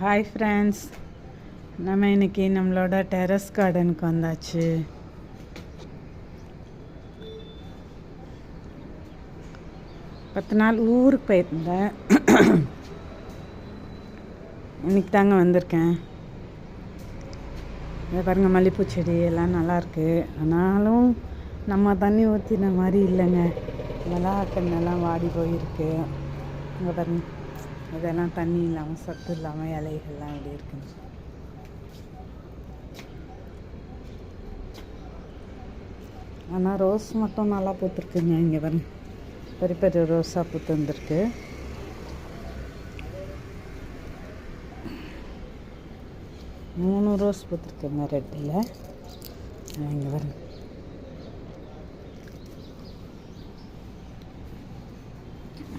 Hi friends, நம்ம இன்றைக்கி நம்மளோட டெரஸ் கார்டனுக்கு வந்தாச்சு. பத்து நாள் ஊருக்கு போயிருந்தேன். இன்றைக்கி தாங்க வந்திருக்கேன். இதை பாருங்கள், மல்லிகைப்பூ செடி எல்லாம் நல்லாயிருக்கு. ஆனாலும் நம்ம தண்ணி ஊற்றின மாதிரி இல்லைங்க. மிளகாக்கண்ணெல்லாம் வாடி போயிருக்கு. இங்கே பாருங்கள், இதெல்லாம் தண்ணி இல்லாமல் சத்து இல்லாமல் இலைகள்லாம் எப்படி இருக்குங்க. ஆனால் ரோஸ் மட்டும் நல்லா பூத்துருக்குங்க. இங்கே பாருங்க, பெரிய பெரிய ரோஸாக பூத்து வந்துருக்கு. மூணு ரோஸ் பூத்துருக்குங்க ரெட்டில். இங்கே பாருங்க.